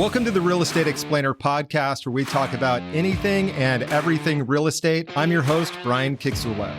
Welcome to the Real Estate Explainer podcast, where we talk about anything and everything real estate. I'm your host, Brian Kixula.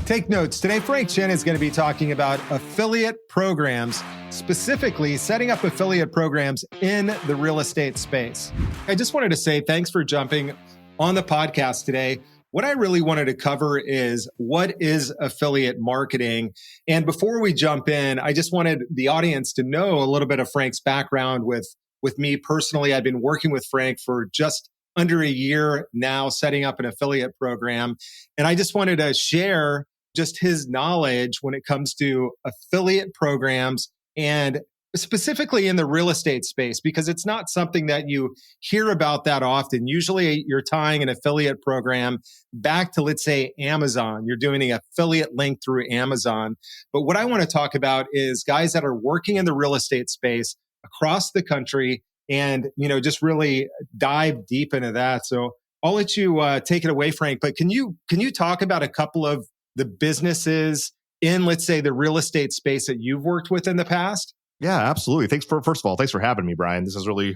Take notes. Today, Chen is going to be talking about affiliate programs, specifically setting up affiliate programs in the real estate space. I just wanted to say thanks for jumping on the podcast today. What I really wanted to cover is what is affiliate marketing. And before we jump in, I just wanted the audience to know a little bit of Frank's background with me personally. I've been working with Frank for just under a year now, setting up an affiliate program. And I just wanted to share just his knowledge when it comes to affiliate programs and specifically in the real estate space, because it's not something that you hear about that often. Usually you're tying an affiliate program back to, let's say, Amazon. You're doing an affiliate link through Amazon. But what I want to talk about is guys that are working in the real estate space across the country and, just really dive deep into that. So I'll let you take it away, Frank. But can you talk about a couple of the businesses in, let's say, the real estate space that you've worked with in the past? Yeah, absolutely. First of all, thanks for having me, Brian. This is really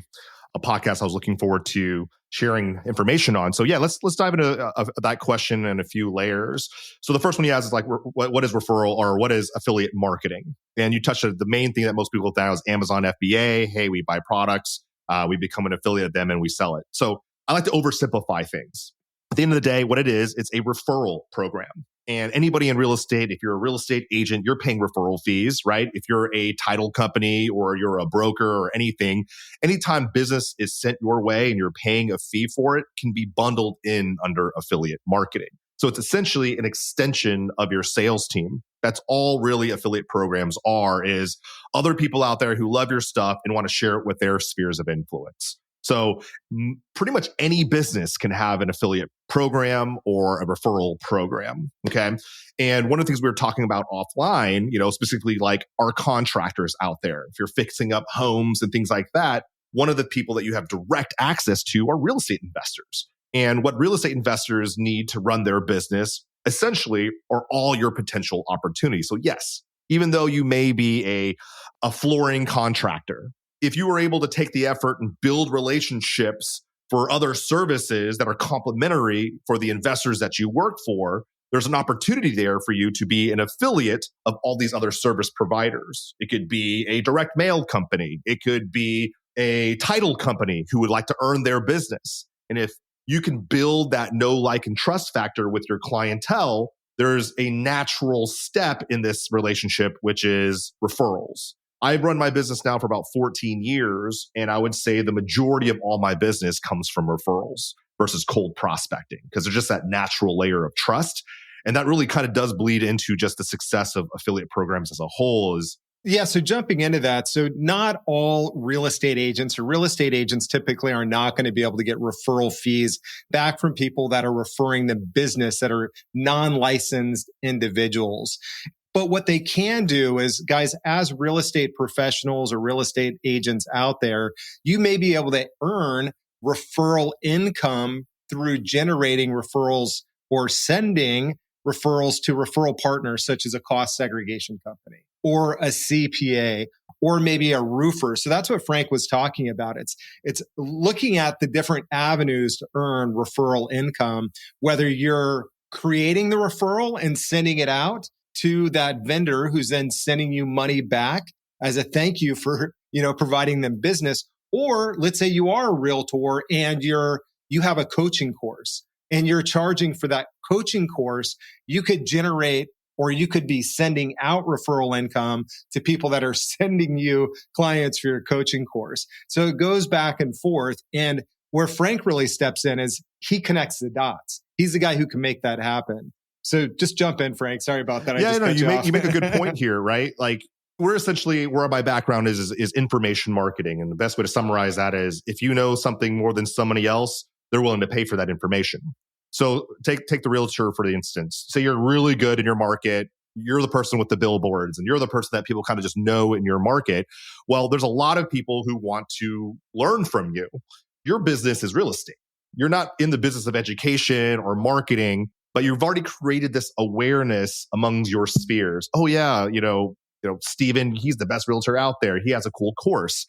a podcast I was looking forward to sharing information on. So yeah, let's dive into that question in a few layers. So the first one you asked is like, what is referral or what is affiliate marketing? And you touched on the main thing that most people think is Amazon FBA. Hey, we buy products, we become an affiliate of them and we sell it. So I like to oversimplify things. At the end of the day, what it is, it's a referral program. And anybody in real estate, if you're a real estate agent, you're paying referral fees, right? If you're a title company or you're a broker or anything, anytime business is sent your way and you're paying a fee for it, can be bundled in under affiliate marketing. So it's essentially an extension of your sales team. That's all really affiliate programs are, is other people out there who love your stuff and want to share it with their spheres of influence. So pretty much any business can have an affiliate program or a referral program, okay? And one of the things we were talking about offline, specifically like our contractors out there, if you're fixing up homes and things like that, one of the people that you have direct access to are real estate investors. And what real estate investors need to run their business essentially are all your potential opportunities. So yes, even though you may be a flooring contractor, if you were able to take the effort and build relationships for other services that are complementary for the investors that you work for, there's an opportunity there for you to be an affiliate of all these other service providers. It could be a direct mail company. It could be a title company who would like to earn their business. And if you can build that know, like, and trust factor with your clientele, there's a natural step in this relationship, which is referrals. I've run my business now for about 14 years, and I would say the majority of all my business comes from referrals versus cold prospecting, because there's just that natural layer of trust. And that really kind of does bleed into just the success of affiliate programs as a whole. Yeah, so jumping into that, so not all real estate agents typically are not going to be able to get referral fees back from people that are referring them business that are non-licensed individuals. But what they can do is, guys, as real estate professionals or real estate agents out there, you may be able to earn referral income through generating referrals or sending referrals to referral partners, such as a cost segregation company or a CPA or maybe a roofer. So that's what Frank was talking about. It's looking at the different avenues to earn referral income, whether you're creating the referral and sending it out to that vendor who's then sending you money back as a thank you for, providing them business. Or let's say you are a realtor and you have a coaching course and you're charging for that coaching course. You could generate, or you could be sending out referral income to people that are sending you clients for your coaching course. So it goes back and forth. And where Frank really steps in is he connects the dots. He's the guy who can make that happen. So just jump in, Frank. Sorry about that. You make a good point here, right? Like we're essentially, where my background is information marketing. And the best way to summarize that is if you know something more than somebody else, they're willing to pay for that information. So take the realtor for the instance. Say you're really good in your market. You're the person with the billboards and you're the person that people kind of just know in your market. Well, there's a lot of people who want to learn from you. Your business is real estate. You're not in the business of education or marketing, but you've already created this awareness among your spheres. Oh yeah, Steven, he's the best realtor out there. He has a cool course.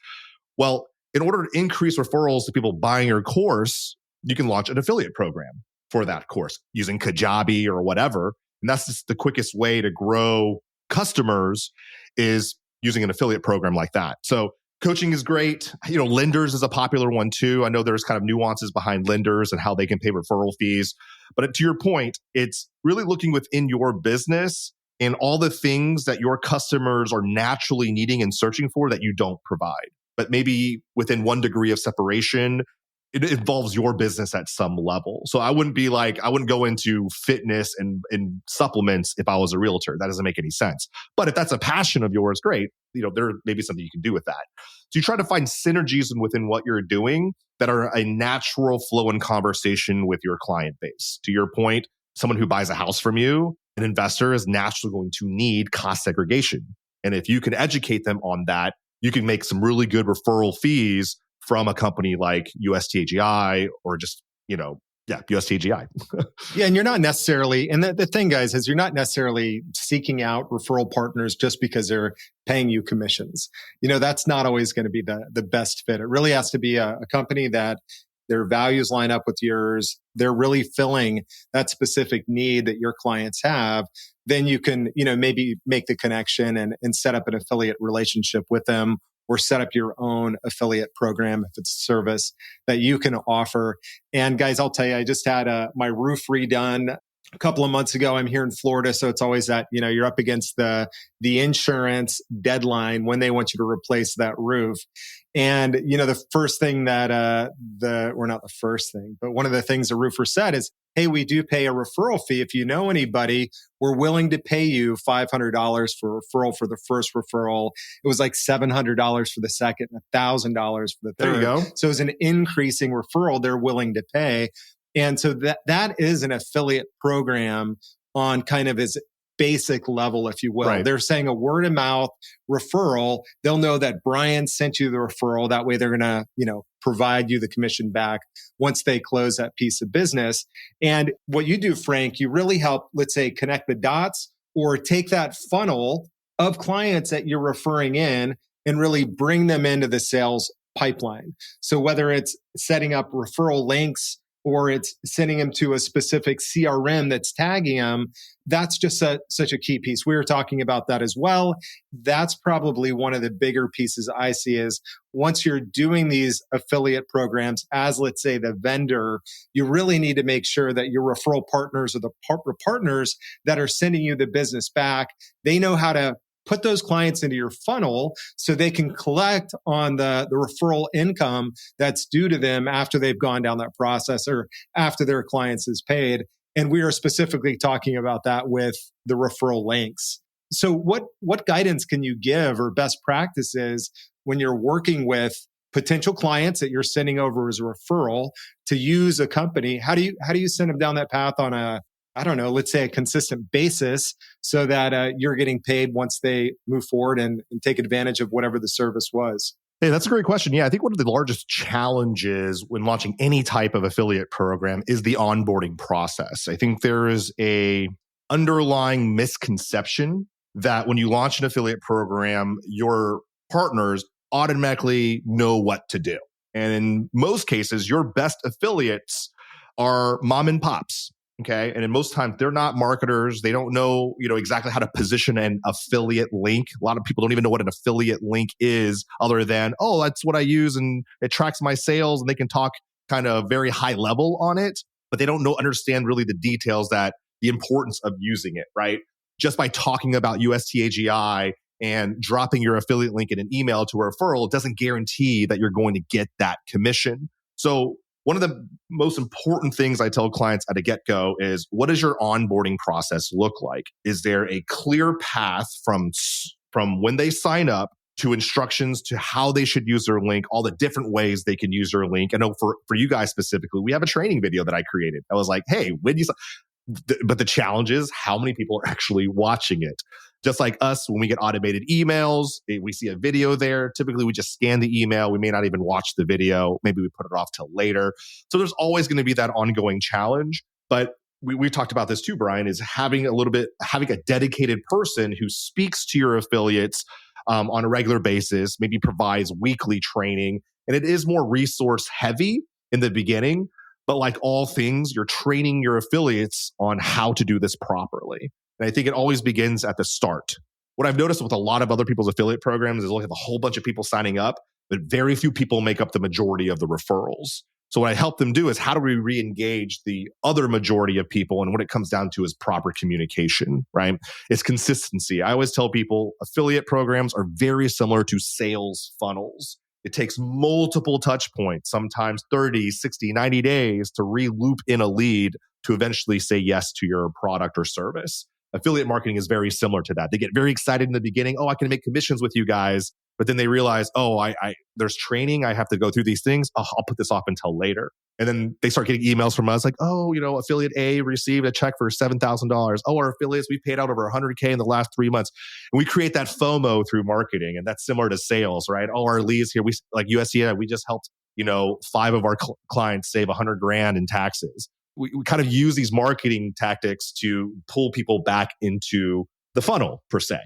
Well, in order to increase referrals to people buying your course, you can launch an affiliate program for that course using Kajabi or whatever. And that's just the quickest way to grow customers is using an affiliate program like that. So coaching is great. Lenders is a popular one too. I know there's kind of nuances behind lenders and how they can pay referral fees. But to your point, it's really looking within your business and all the things that your customers are naturally needing and searching for that you don't provide. But maybe within one degree of separation, it involves your business at some level. So I wouldn't go into fitness and supplements if I was a realtor. That doesn't make any sense. But if that's a passion of yours, great. There may be something you can do with that. So you try to find synergies within what you're doing that are a natural flow in conversation with your client base. To your point, someone who buys a house from you, an investor is naturally going to need cost segregation. And if you can educate them on that, you can make some really good referral fees from a company like USTAGI or just, USTAGI. Yeah. And you're not necessarily, and the thing, guys, is you're not necessarily seeking out referral partners just because they're paying you commissions. That's not always going to be the best fit. It really has to be a company that their values line up with yours. They're really filling that specific need that your clients have. Then you can, maybe make the connection and set up an affiliate relationship with them, or set up your own affiliate program if it's a service that you can offer. And guys, I'll tell you, I just had my roof redone a couple of months ago. I'm here in Florida, so it's always that, you're up against the insurance deadline when they want you to replace that roof. And, the first thing that not the first thing, but one of the things the roofer said is, hey, we do pay a referral fee. If you know anybody, we're willing to pay you $500 for referral for the first referral. It was like $700 for the second, and $1,000 for the third. There you go. So it's an increasing referral they're willing to pay. And so that is an affiliate program on kind of its basic level, if you will. Right. They're saying a word of mouth referral. They'll know that Brian sent you the referral. That way they're going to, provide you the commission back once they close that piece of business. And what you do, Frank, you really help, let's say, connect the dots or take that funnel of clients that you're referring in and really bring them into the sales pipeline. So whether it's setting up referral links or it's sending them to a specific CRM that's tagging them, that's just such a key piece. We were talking about that as well. That's probably one of the bigger pieces I see is once you're doing these affiliate programs as, let's say, the vendor, you really need to make sure that your referral partners or the partners that are sending you the business back, they know how to put those clients into your funnel so they can collect on the referral income that's due to them after they've gone down that process or after their clients is paid. And we are specifically talking about that with the referral links. So what guidance can you give or best practices when you're working with potential clients that you're sending over as a referral to use a company? How do you send them down that path on let's say a consistent basis so that you're getting paid once they move forward and take advantage of whatever the service was? Hey, that's a great question. Yeah, I think one of the largest challenges when launching any type of affiliate program is the onboarding process. I think there is a underlying misconception that when you launch an affiliate program, your partners automatically know what to do. And in most cases, your best affiliates are mom and pops. Okay. And in most times they're not marketers. They don't know, exactly how to position an affiliate link. A lot of people don't even know what an affiliate link is other than, oh, that's what I use and it tracks my sales, and they can talk kind of very high level on it, but they don't understand really the details that the importance of using it, right? Just by talking about USTAGI and dropping your affiliate link in an email to a referral, it doesn't guarantee that you're going to get that commission. So one of the most important things I tell clients at a get-go is, what does your onboarding process look like? Is there a clear path from when they sign up to instructions to how they should use their link, all the different ways they can use their link? I know for you guys specifically, we have a training video that I created. I was like, hey, but the challenge is how many people are actually watching it. Just like us, when we get automated emails, we see a video there. Typically, we just scan the email. We may not even watch the video. Maybe we put it off till later. So there's always going to be that ongoing challenge. But we talked about this too, Brian, is having a dedicated person who speaks to your affiliates on a regular basis, maybe provides weekly training, And it is more resource heavy in the beginning, but like all things, you're training your affiliates on how to do this properly. And I think it always begins at the start. What I've noticed with a lot of other people's affiliate programs is look at a whole bunch of people signing up, but very few people make up the majority of the referrals. So what I help them do is how do we re-engage the other majority of people? And what it comes down to is proper communication, right? It's consistency. I always tell people affiliate programs are very similar to sales funnels. It takes multiple touch points, sometimes 30, 60, 90 days to re-loop in a lead to eventually say yes to your product or service. Affiliate marketing is very similar to that. They get very excited in the beginning. Oh, I can make commissions with you guys. But then they realize, oh, there's training. I have to go through these things. Oh, I'll put this off until later. And then they start getting emails from us like, oh, affiliate A received a check for $7,000. Oh, our affiliates, we paid out over $100K in the last 3 months. And we create that FOMO through marketing. And that's similar to sales, right? Oh, our leads here, we like USDA, we just helped, 5 of our clients save $100,000 in taxes. We kind of use these marketing tactics to pull people back into the funnel per se.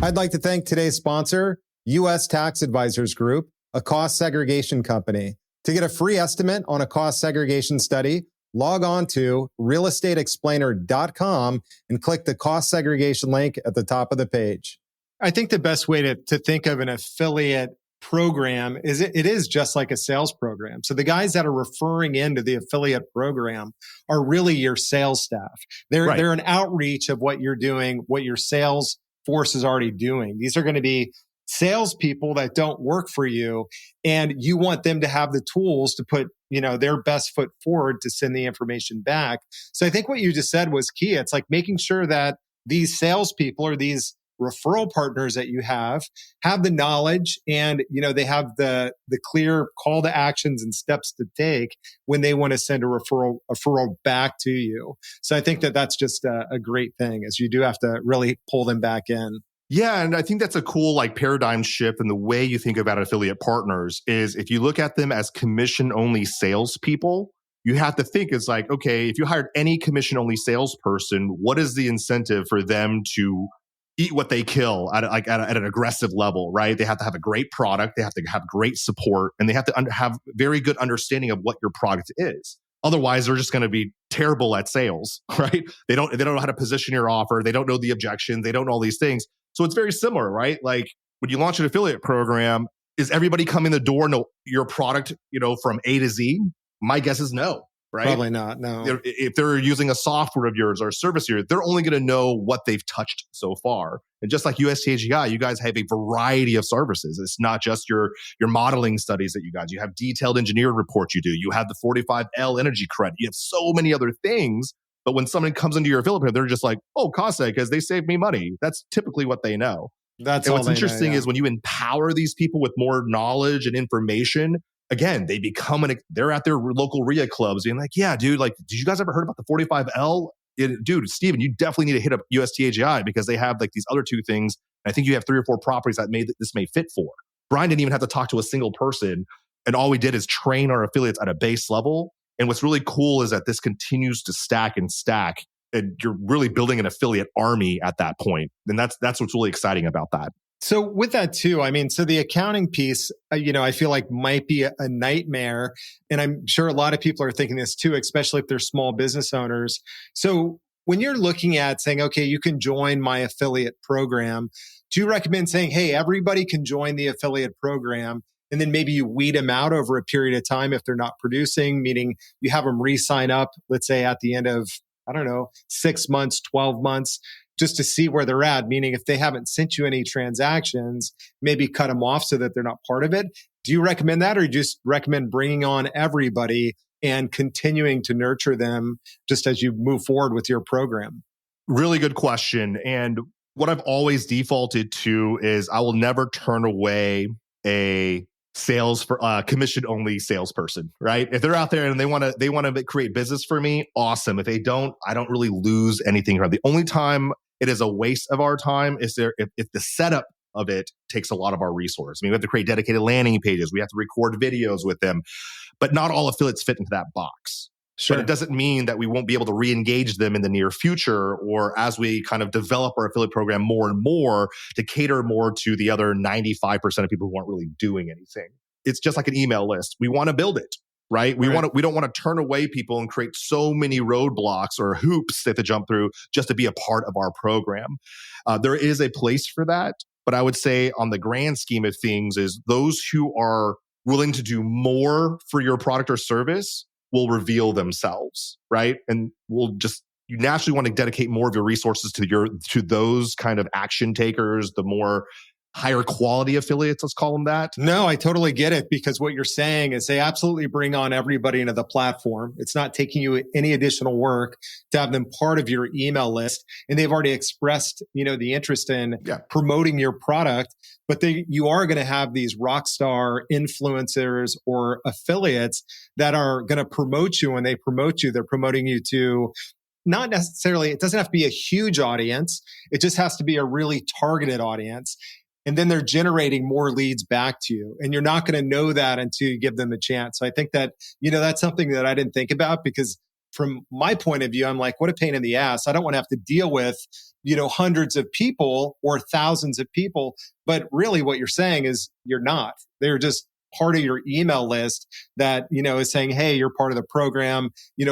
I'd like to thank today's sponsor, U.S. Tax Advisors Group, a cost segregation company. To get a free estimate on a cost segregation study, log on to realestateexplainer.com and click the cost segregation link at the top of the page. I think the best way to think of an affiliate program is it is just like a sales program. So the guys that are referring into the affiliate program are really your sales staff. They're an outreach of what you're doing, what your sales force is already doing. These are going to be salespeople that don't work for you, and you want them to have the tools to put, their best foot forward to send the information back. So I think what you just said was key. It's like making sure that these salespeople or these referral partners that you have the knowledge and, they have the clear call to actions and steps to take when they want to send a referral back to you. So I think that's just a great thing, is you do have to really pull them back in. Yeah, and I think that's a cool paradigm shift in the way you think about affiliate partners is if you look at them as commission-only salespeople, you have to think it's like, okay, if you hired any commission-only salesperson, what is the incentive for them to eat what they kill at an aggressive level, right? They have to have a great product, they have to have great support, and they have to have very good understanding of what your product is. Otherwise, they're just going to be terrible at sales, right? They don't know how to position your offer. They don't know the objections. They don't know all these things. So it's very similar, right? Like when you launch an affiliate program, is everybody coming the door know your product, from A to Z? My guess is no, right? Probably not, no. If they're using a software of yours or a service of yours, they're only going to know what they've touched so far. And just like USTAGI, you guys have a variety of services. It's not just your modeling studies that you have detailed engineering reports you do. You have the 45L energy credit. You have so many other things. But when someone comes into your affiliate program, they're just like, oh, cost seg, because they saved me money. That's typically what they know. And what's interesting is when you empower these people with more knowledge and information, again, they they're at their local RIA clubs being like, yeah, dude, did you guys ever heard about the 45L? Dude, Steven, you definitely need to hit up USTAGI because they have these other 2 things. I think you have 3 or 4 properties that this may fit for. Brian didn't even have to talk to a single person. And all we did is train our affiliates at a base level. And what's really cool is that this continues to stack and stack. And you're really building an affiliate army at that point. And that's what's really exciting about that. So with that too, so the accounting piece, I feel like might be a nightmare. And I'm sure a lot of people are thinking this too, especially if they're small business owners. So when you're looking at saying, okay, you can join my affiliate program, do you recommend saying, hey, everybody can join the affiliate program? And then maybe you weed them out over a period of time if they're not producing, meaning you have them re-sign up, let's say at the end of, 6 months, 12 months, just to see where they're at. Meaning if they haven't sent you any transactions, maybe cut them off so that they're not part of it. Do you recommend that, or you just recommend bringing on everybody and continuing to nurture them just as you move forward with your program? Really good question. And what I've always defaulted to is I will never turn away a sales for commission only salesperson, right? If they're out there and they want to create business for me, awesome. If they don't, I don't really lose anything. The only time it is a waste of our time is if the setup of it takes a lot of our resource. We have to create dedicated landing pages. We have to record videos with them, but not all affiliates fit into that box. Sure. But it doesn't mean that we won't be able to re-engage them in the near future or as we kind of develop our affiliate program more and more to cater more to the other 95% of people who aren't really doing anything. it's just like an email list. We want to build it, right? We don't want to turn away people and create so many roadblocks or hoops they have to jump through just to be a part of our program. There is a place for that, but I would say on the grand scheme of things is those who are willing to do more for your product or service will reveal themselves, right? And you naturally want to dedicate more of your resources to those kind of action takers, the more higher quality affiliates, let's call them that. No, I totally get it, because what you're saying is they absolutely bring on everybody into the platform. It's not taking you any additional work to have them part of your email list. And they've already expressed, the interest in promoting your product, but you are going to have these rock star influencers or affiliates that are going to promote you. When they promote you, they're promoting you to not necessarily, it doesn't have to be a huge audience. It just has to be a really targeted audience. And then they're generating more leads back to you. And you're not going to know that until you give them a chance. So I think that, that's something that I didn't think about, because from my point of view, I'm like, what a pain in the ass. I don't want to have to deal with, hundreds of people or thousands of people. But really what you're saying is you're not. They're just part of your email list that, is saying, hey, you're part of the program,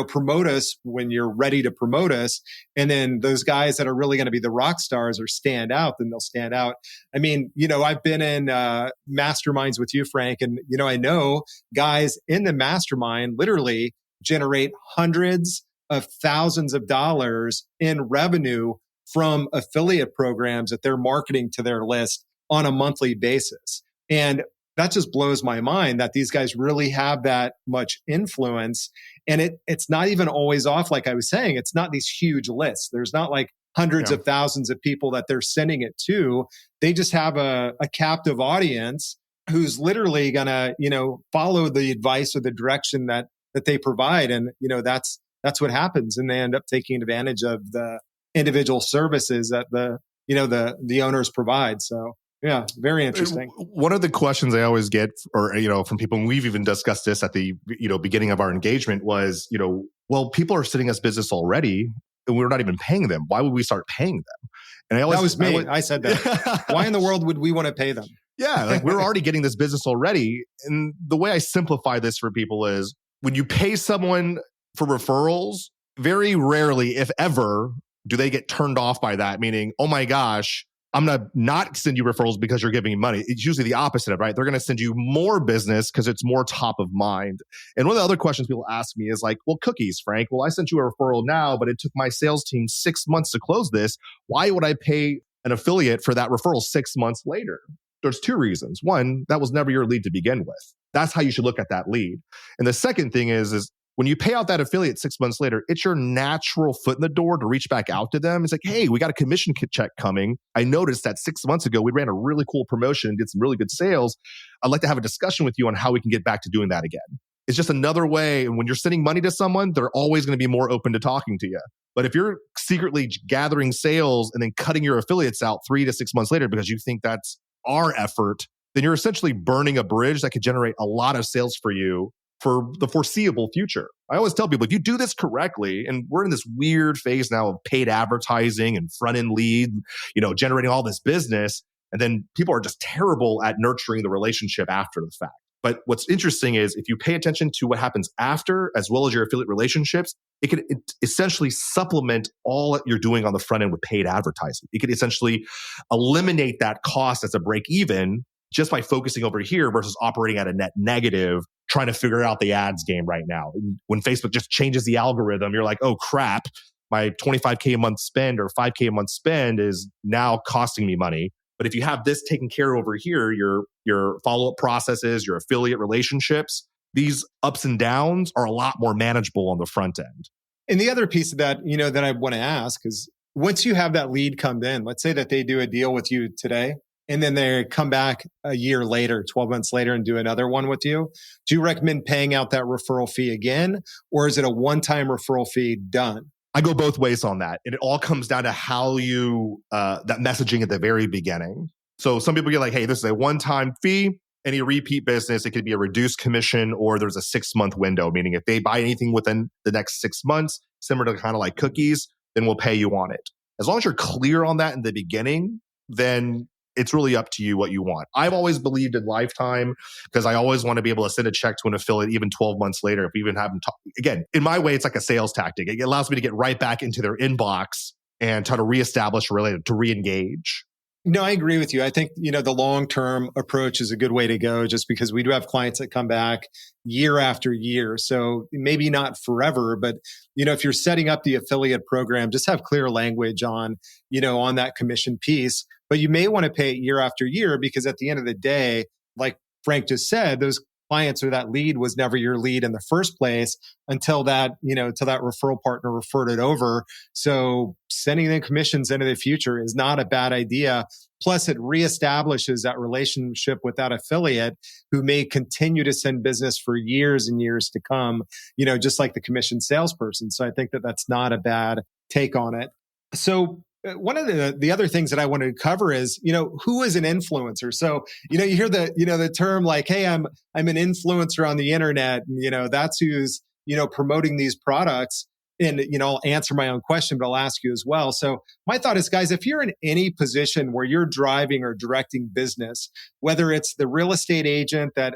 promote us when you're ready to promote us. And then those guys that are really going to be the rock stars or stand out, then they'll stand out. I mean, I've been in masterminds with you, Frank, and, I know guys in the mastermind literally generate hundreds of thousands of dollars in revenue from affiliate programs that they're marketing to their list on a monthly basis. And that just blows my mind that these guys really have that much influence. And it's not even always off. Like I was saying, it's not these huge lists. There's not like hundreds of thousands of people that they're sending it to. They just have a captive audience who's literally going to, follow the advice or the direction that they provide. And, that's what happens. And they end up taking advantage of the individual services that the owners provide. So yeah, very interesting. One of the questions I always get, or from people, and we've even discussed this at the beginning of our engagement, was well, people are sending us business already, and we're not even paying them. Why would we start paying them? And that was me. I said that. Why in the world would we want to pay them? Yeah, like we're already getting this business already. And the way I simplify this for people is when you pay someone for referrals, very rarely, if ever, do they get turned off by that. Meaning, oh my gosh, I'm going to not send you referrals because you're giving me money. It's usually the opposite of, right? They're going to send you more business because it's more top of mind. And one of the other questions people ask me is like, well, cookies, Frank. Well, I sent you a referral now, but it took my sales team 6 months to close this. Why would I pay an affiliate for that referral 6 months later? There's two reasons. One, that was never your lead to begin with. That's how you should look at that lead. And the second thing is when you pay out that affiliate 6 months later, it's your natural foot in the door to reach back out to them. It's like, hey, we got a commission check coming. I noticed that 6 months ago, we ran a really cool promotion and did some really good sales. I'd like to have a discussion with you on how we can get back to doing that again. It's just another way. And when you're sending money to someone, they're always going to be more open to talking to you. But if you're secretly gathering sales and then cutting your affiliates out 3 to 6 months later because you think that's our effort, then you're essentially burning a bridge that could generate a lot of sales for you for the foreseeable future. I always tell people, if you do this correctly, and we're in this weird phase now of paid advertising and front-end lead, generating all this business, and then people are just terrible at nurturing the relationship after the fact. But what's interesting is if you pay attention to what happens after, as well as your affiliate relationships, it could essentially supplement all that you're doing on the front end with paid advertising. It could essentially eliminate that cost as a break even just by focusing over here versus operating at a net negative, trying to figure out the ads game right now. When Facebook just changes the algorithm, you're like, oh crap, my $25K a month spend or $5K a month spend is now costing me money. But if you have this taken care of over here, your follow-up processes, your affiliate relationships, these ups and downs are a lot more manageable on the front end. And the other piece of that, that I want to ask is once you have that lead come in, let's say that they do a deal with you today, and then they come back a year later, 12 months later, and do another one with you. Do you recommend paying out that referral fee again? Or is it a one-time referral fee done? I go both ways on that. And it all comes down to how you, that messaging at the very beginning. So some people get like, hey, this is a one-time fee. Any repeat business, it could be a reduced commission, or there's a 6-month window, meaning if they buy anything within the next 6 months, similar to kind of like cookies, then we'll pay you on it. As long as you're clear on that in the beginning, then it's really up to you what you want. I've always believed in lifetime because I always want to be able to send a check to an affiliate even 12 months later if we even haven't talked. Again, in my way, it's like a sales tactic. It allows me to get right back into their inbox and try to reestablish to re-engage. No, I agree with you. I think, the long-term approach is a good way to go just because we do have clients that come back year after year. So maybe not forever, but, if you're setting up the affiliate program, just have clear language on that commission piece. But you may want to pay it year after year because at the end of the day, like Frank just said, those clients or that lead was never your lead in the first place until that referral partner referred it over. So sending them commissions into the future is not a bad idea. Plus, it reestablishes that relationship with that affiliate who may continue to send business for years and years to come, just like the commission salesperson. So I think that that's not a bad take on it. So one of the other things that I wanted to cover is, who is an influencer? So, you hear the term like, hey, I'm an influencer on the internet. And, that's who's, promoting these products. And, I'll answer my own question, but I'll ask you as well. So my thought is, guys, if you're in any position where you're driving or directing business, whether it's the real estate agent that,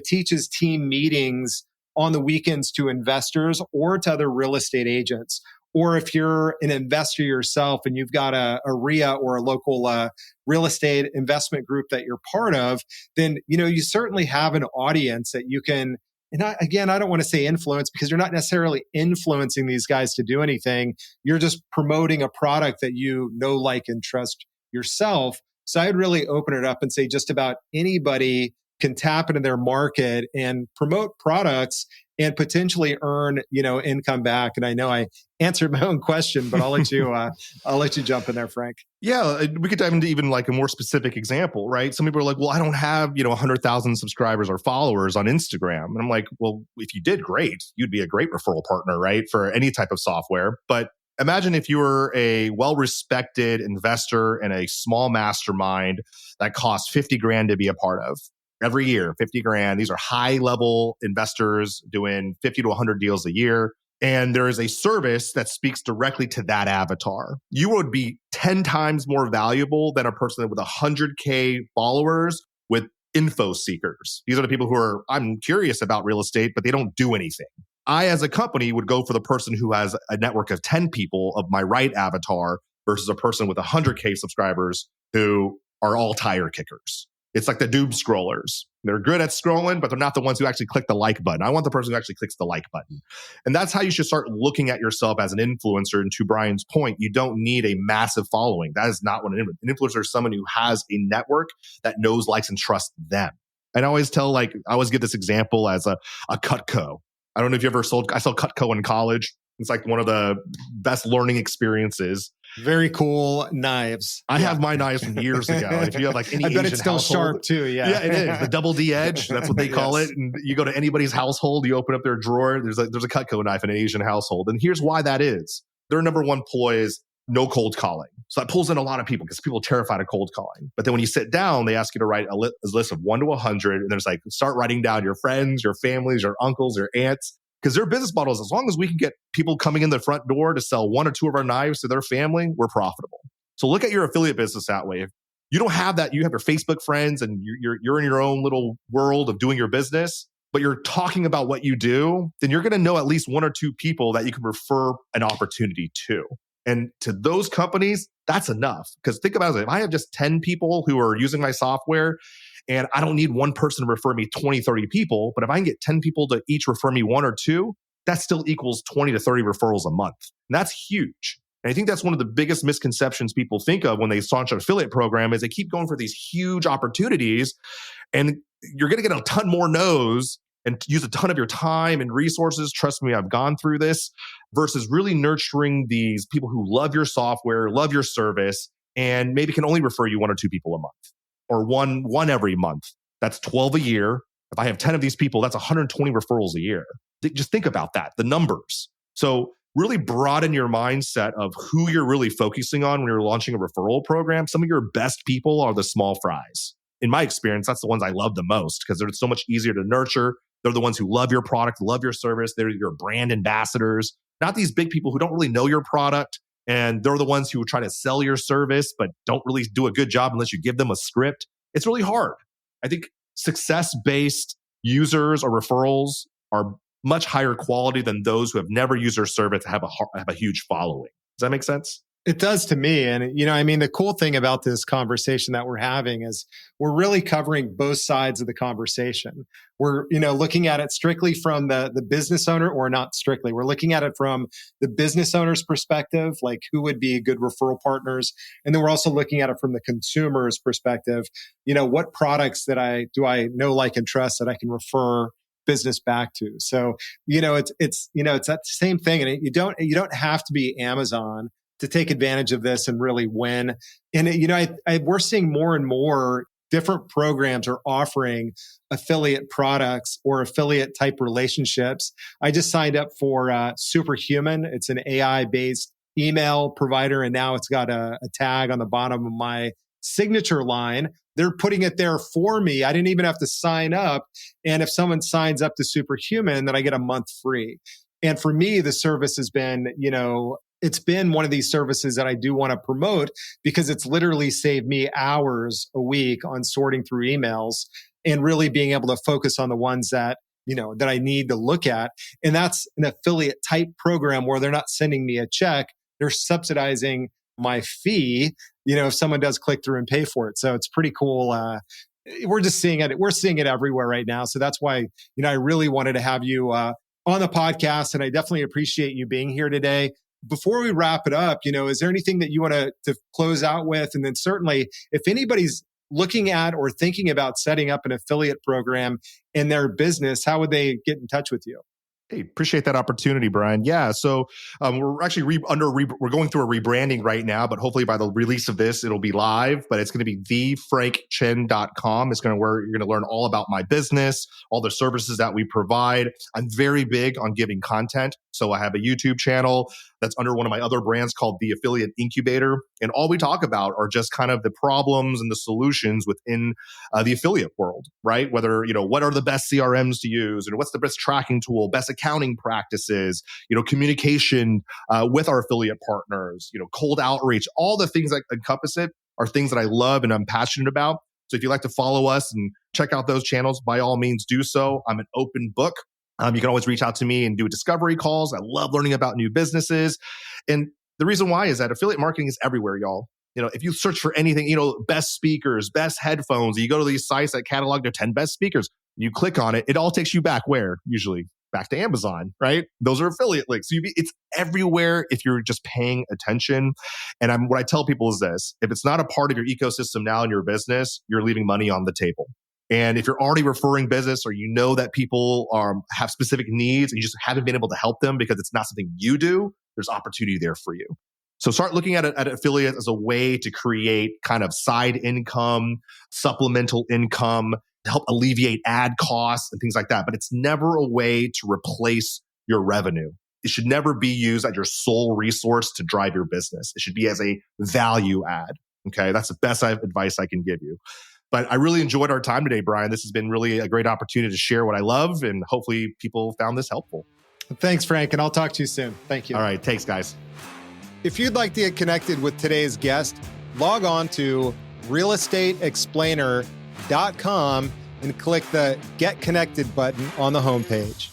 teaches team meetings on the weekends to investors or to other real estate agents, or if you're an investor yourself and you've got a RIA or a local real estate investment group that you're part of, then, you certainly have an audience that you can, and I don't want to say influence because you're not necessarily influencing these guys to do anything. You're just promoting a product that you know, like, and trust yourself. So I'd really open it up and say just about anybody can tap into their market and promote products and potentially earn, income back. And I know I answered my own question, but I'll let you jump in there, Frank. Yeah, we could dive into even like a more specific example, right? Some people are like, well, I don't have, 100,000 subscribers or followers on Instagram. And I'm like, well, if you did, great. You'd be a great referral partner, right? For any type of software. But imagine if you were a well-respected investor in a small mastermind that costs 50 grand to be a part of. Every year, 50 grand. These are high level investors doing 50 to 100 deals a year. And there is a service that speaks directly to that avatar. You would be 10 times more valuable than a person with 100K followers with info seekers. These are the people who are, I'm curious about real estate, but they don't do anything. I, as a company, would go for the person who has a network of 10 people of my right avatar versus a person with 100K subscribers who are all tire kickers. It's like the doom scrollers. They're good at scrolling, but they're not the ones who actually click the like button. I want the person who actually clicks the like button. And that's how you should start looking at yourself as an influencer. And to Brian's point, you don't need a massive following. That is not what an influencer is. Someone who has a network that knows, likes, and trusts them. And I always give this example as a Cutco. I don't know if you ever I sold Cutco in college. It's like one of the best learning experiences. Very cool knives. I have my knives from years ago. If you have like any I bet Asian it's still household, sharp too. Yeah. Yeah, it is. The double D edge. That's what they call it. And you go to anybody's household, you open up their drawer, there's a Cutco knife in an Asian household. And here's why that is. Their number one ploy is no cold calling. So that pulls in a lot of people because people are terrified of cold calling. But then when you sit down, they ask you to write a list of 1 to 100. And there's like, start writing down your friends, your families, your uncles, your aunts. Because their business model is, as long as we can get people coming in the front door to sell 1 or 2 of our knives to their family, we're profitable. So look at your affiliate business that way. If you don't have that, you have your Facebook friends and you're in your own little world of doing your business, but you're talking about what you do, then you're going to know at least 1 or 2 people that you can refer an opportunity to. And to those companies, that's enough. Because think about it. If I have just 10 people who are using my software, and I don't need one person to refer me 20, 30 people, but if I can get 10 people to each refer me 1 or 2, that still equals 20 to 30 referrals a month. And that's huge. And I think that's one of the biggest misconceptions people think of when they launch an affiliate program is they keep going for these huge opportunities, and you're going to get a ton more no's and use a ton of your time and resources. Trust me, I've gone through this, versus really nurturing these people who love your software, love your service, and maybe can only refer you 1 or 2 people a month. Or one every month. That's 12 a year. If I have 10 of these people, that's 120 referrals a year. Just think about that, the numbers. So really broaden your mindset of who you're really focusing on when you're launching a referral program. Some of your best people are the small fries. In my experience, that's the ones I love the most because they're so much easier to nurture. They're the ones who love your product, love your service. They're your brand ambassadors, not these big people who don't really know your product And they're the ones who try to sell your service, but don't really do a good job unless you give them a script. It's really hard. I think success-based users or referrals are much higher quality than those who have never used our service and have a huge following. Does that make sense? It does to me. And, the cool thing about this conversation that we're having is we're really covering both sides of the conversation. We're, looking at it strictly from the business owner, or not strictly. We're looking at it from the business owner's perspective, like who would be good referral partners. And then we're also looking at it from the consumer's perspective. What products do I know, like, and trust that I can refer business back to? So, it's that same thing. And you don't have to be Amazon to take advantage of this and really win. And, we're seeing more and more different programs are offering affiliate products or affiliate type relationships. I just signed up for Superhuman. It's an AI-based email provider, and now it's got a tag on the bottom of my signature line. They're putting it there for me. I didn't even have to sign up. And if someone signs up to Superhuman, then I get a month free. And for me, the service has been, it's been one of these services that I do want to promote because it's literally saved me hours a week on sorting through emails and really being able to focus on the ones that, that I need to look at. And that's an affiliate type program where they're not sending me a check. They're subsidizing my fee, if someone does click through and pay for it. So it's pretty cool. We're just seeing it. We're seeing it everywhere right now. So that's why, I really wanted to have you on the podcast. And I definitely appreciate you being here today. Before we wrap it up, is there anything that you want to close out with? And then certainly, if anybody's looking at or thinking about setting up an affiliate program in their business, how would they get in touch with you? Hey, appreciate that opportunity, Brian. Yeah, so we're actually we're going through a rebranding right now, but hopefully by the release of this, it'll be live. But it's going to be thefrankchen.com. It's where you're going to learn all about my business, all the services that we provide. I'm very big on giving content, so I have a YouTube channel that's under one of my other brands called the Affiliate Incubator, and all we talk about are just kind of the problems and the solutions within the affiliate world, right? Whether what are the best CRMs to use, and what's the best tracking tool, best accounting practices, communication with our affiliate partners, cold outreach, all the things that encompass it are things that I love and I'm passionate about. So if you'd like to follow us and check out those channels, by all means do so. I'm an open book. You can always reach out to me and do discovery calls. I love learning about new businesses. And the reason why is that affiliate marketing is everywhere, y'all. If you search for anything, best speakers, best headphones, you go to these sites that catalog their 10 best speakers, you click on it, it all takes you back where? Usually back to Amazon, right? Those are affiliate links. So it's everywhere if you're just paying attention. And what I tell people is this: if it's not a part of your ecosystem now in your business, you're leaving money on the table. And if you're already referring business, or that people have specific needs and you just haven't been able to help them because it's not something you do, there's opportunity there for you. So start looking at affiliates as a way to create kind of side income, supplemental income, to help alleviate ad costs and things like that. But it's never a way to replace your revenue. It should never be used as your sole resource to drive your business. It should be as a value add. Okay, that's the best advice I can give you. But I really enjoyed our time today, Brian. This has been really a great opportunity to share what I love, and hopefully people found this helpful. Thanks, Frank, and I'll talk to you soon. Thank you. All right, thanks, guys. If you'd like to get connected with today's guest, log on to realestateexplainer.com and click the Get Connected button on the homepage.